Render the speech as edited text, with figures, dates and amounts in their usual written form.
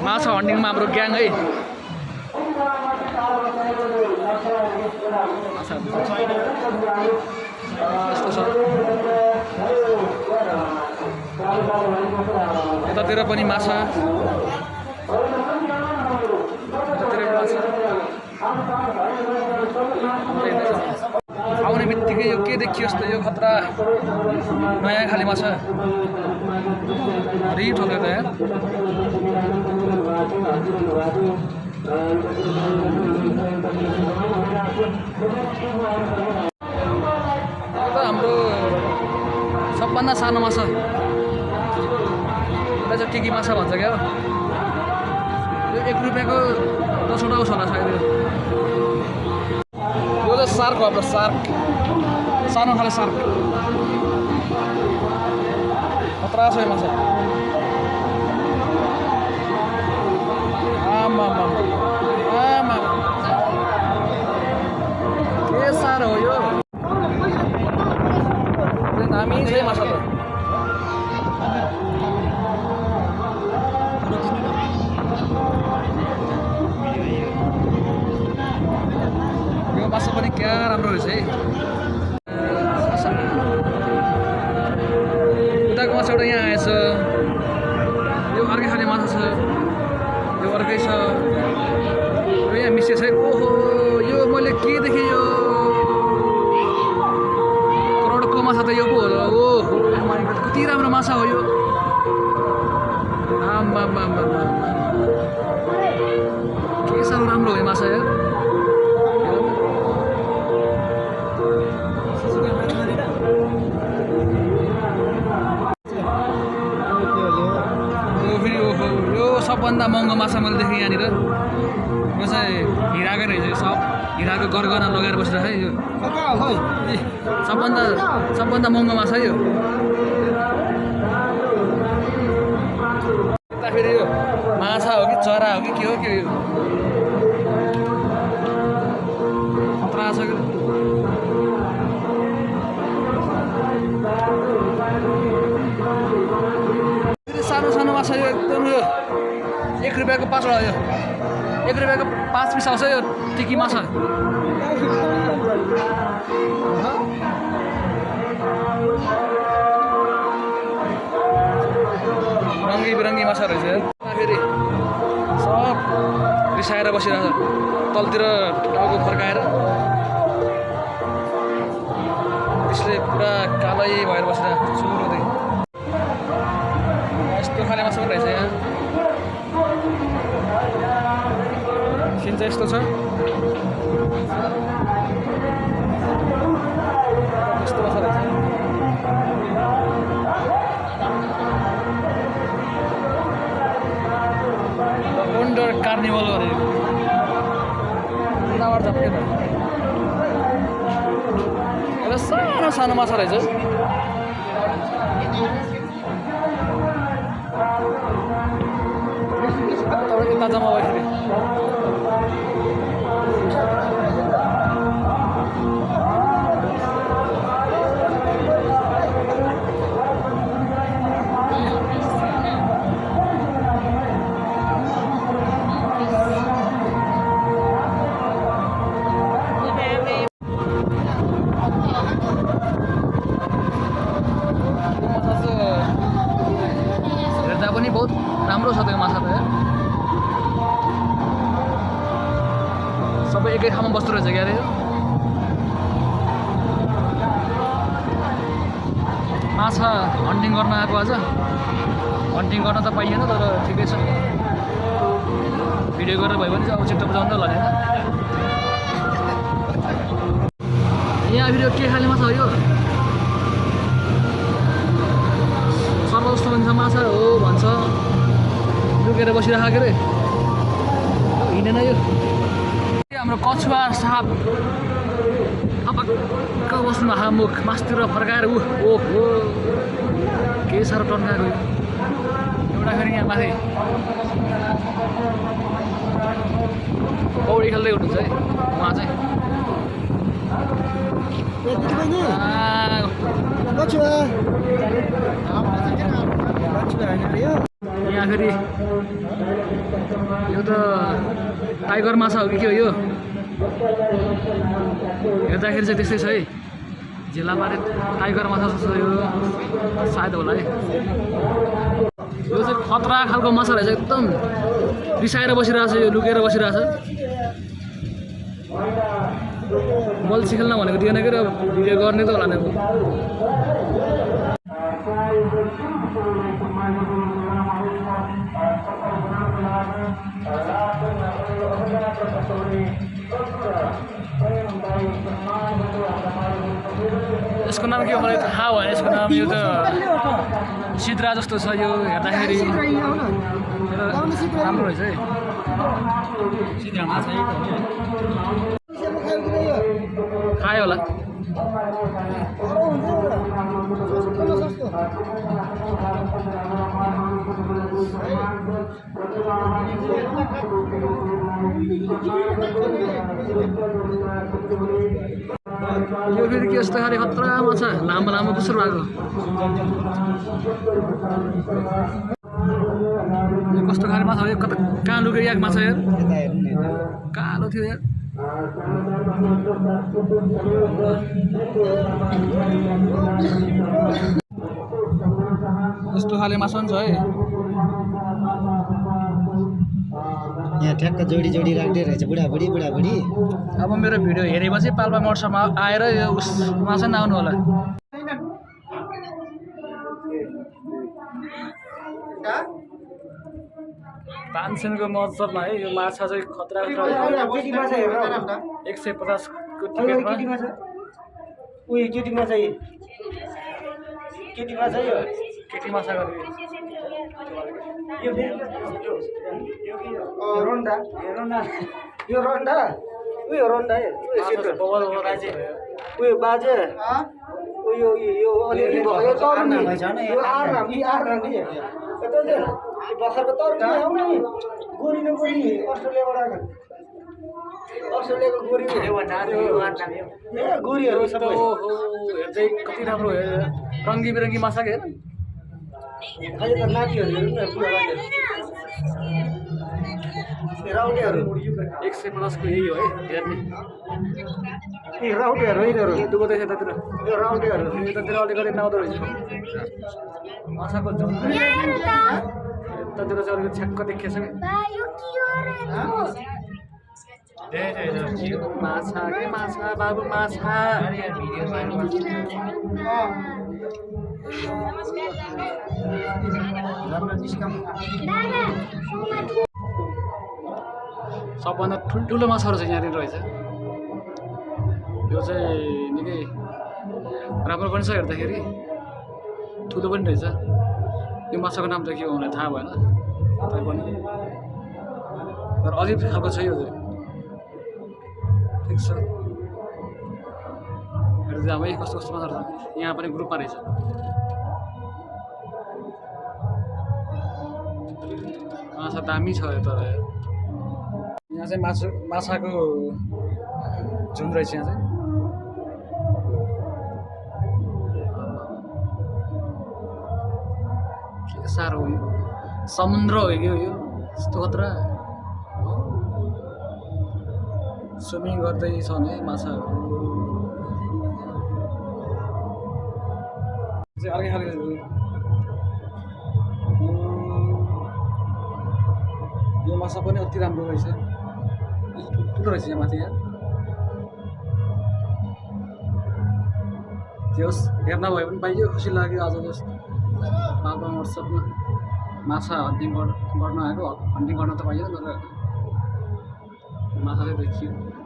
माछा हन्टिङमा हाम्रो ग्याङ है। यस्तो छ यतातिर पनि माछा, आउने बित्तिकै यो के देखियो जस्तो यो खतरा नयाँ खाले माछा रिट हो गयो यार। हाम्रो सबभन्दा सानो माछा यसलाई चाहिँ टिकी माछा भन्छ क्या। यो 1 रुपियाँको 10वटा आउँछ होला सायद। यो चाहिँ सार्क हो हाम्रो, सार्क, सानो खाले सार्क। खतरा छ यो माछा। आमा के साह्रो हो यो, दामी छ यो माछा त। यो माछा पनि क्या राम्रो रहेछ है। उताको माछा एउटा यहाँ आएछ, यो अर्कै खाले माछा छ, यो अर्कै छ, यो यहाँ मिसिएछ है। ओहो यो मैले के देखेँ, यो करोडको माछा त यो पो होला। ओहो कति राम्रो माछा हो यो। आम्मा के साह्रो राम्रो हो यो माछा यार। यो सबभन्दा महँगो माछा मैले देखेँ यहाँनिर। यो चाहिँ हिराकै रहेछ, सब हिराको गरगहना लगाएर बसिरहेको है। यो सबभन्दा महँगो माछा यो। फेरि यो माछा हो कि चरा हो कि के हो, के यो खतरा छ कि। सानो सानो माछा यो एकदम। यो 1 रुपियाँको 5वटा, यो 1 रुपियाँको 5 पिस आउँछ यो टिकी माछा। रङ्गी बिरङ्गी माछा रहेछ यार। फेरि सब रिसाएर बसिरहेको छ, तलतिर टाउको फर्काएर। त्यसले पुरा कालै भएर बसिरहेको छ सुरुदेखि। यस्तो खाले माछा पनि रहेछ यहाँ। सिन चाहिँ यस्तो छ, यस्तो माछा रहेछ। वन्डर कार्निभल अरे एउटा सानो सानो माछा रहेछ। यता जम्मा भएखेरि पनि बहुत राम्रो छ त्यो माछा त। सबै एकै ठाउँमा बस्दो रहेछ क्या अरे। माछा हन्टिङ गर्न आएको आज। हन्टिङ गर्न त पाइएन तर ठिकै छ, भिडियो गरेर भयो भने चाहिँ अब छिट्टो बजाउनु होला नि। यहाँ भिडियो के खाले माछा हो यो? सर्व जस्तो भन्छ माछा हो भन्छ, लुकेर बसिरहेको के अरे, हिँडेन यो। हाम्रो कछुवा साप अपक्क बस्नु मुख मासतिर फर्काएर ओहो के साह्रो टन्काएको यो। एउटा फेरि यहाँ माथि पौडी खेल्दै हुनुहुन्छ है उहाँ चाहिँ। यहाँ फेरि यो त टाइगर माछा हो कि के हो यो हेर्दाखेरि चाहिँ त्यस्तै छ है झेलाबारी टाइगर माछा जस्तो यो सायद होला है यो चाहिँ खतरा खालको माछा रहेछ एकदम रिसाएर बसिरहेछ यो लुकेर बसिरहेछ बल्छी खेल्न भनेको दिएन कि अब भिडियो गर्ने त होला नि यसको नाम के हो मलाई थाहा भएन यसको नाम यो त सिद्रा जस्तो छ यो हेर्दाखेरि राम्रो रहेछ है खायो होला यो फेरि के यस्तो खाले खतरा माछा लामो लामो कसरी भएको यो कस्तो खाले माछा हो यो कता कहाँ लुक्यो याक माछा यार कालो थियो यार यस्तो खाले माछा पनि छ है यहाँ ठ्याक्क जोडी जोडी राख्दै रहेछ बुढाबुढी बुढाबुढी अब मेरो भिडियो हेरेपछि पाल्पा मर्समा आएर यो उस माछा नआउनु होला तानसेनको महोत्सवमा है यो माछा चाहिँ खतरा 150 को टिकटमा केटी माछा केटी माछा गरे रोन्डा यो रोन्डा उयो रोन्डा उयो बाजे उयो अलिअलि भयो तरुनी यो आराम भर्खरको तरुनी आउने गोरी न गोरी अस्ट्रेलियाबाट आएको अस्ट्रेलियाको गोरी गोरीहरू सबै हेर्दै कति राम्रो रङ्गी बिरङ्गी माछा के अहिले त नातिहरू हेर्नु न राउटेहरू 150 को यही हो है हेर्ने राउटेहरू यिनीहरू दुःख देखेँ त्यतिर यो राउटेहरू यतातिर अलिकति नआउँदो रहेछ माछाको झुल यतातिर चाहिँ अलिकति छ्याक्क देखिएछ कि माछा के माछा बाबु माछा सबभन्दा ठुल्ठुलो माछाहरू चाहिँ यहाँनिर रहेछ यो चाहिँ निकै राम्रो पनि छ हेर्दाखेरि ठुलो पनि रहेछ यो माछाको नाम त के हो मलाई थाहा भएन तैपनि तर अजिब खालको छ यो चाहिँ ठिक छ हेर्दै अब कस्तो कस्तो माछाहरू छ यहाँ पनि ग्रुपमा रहेछ माछा दामी छ तर यहाँ चाहिँ माछाको झुन रहेछ यहाँ चाहिँ के साह्रो हो यो समुद्र हो कि यो यस्तो खतरा स्विमिङ गर्दैछन् है माछाहरू चाहिँ अर्कै खालको यो माछा पनि अति राम्रो रहेछ ठुलो रहेछ यहाँ माथि यहाँ त्यो हेर्न भए पनि पाइयो खुसी लाग्यो आज जस्तो पाल्पा महोत्सवमा माछा हन्टिङ गर्न आएको हन्टिङ गर्न त पाइयो तर माछा चाहिँ देखियो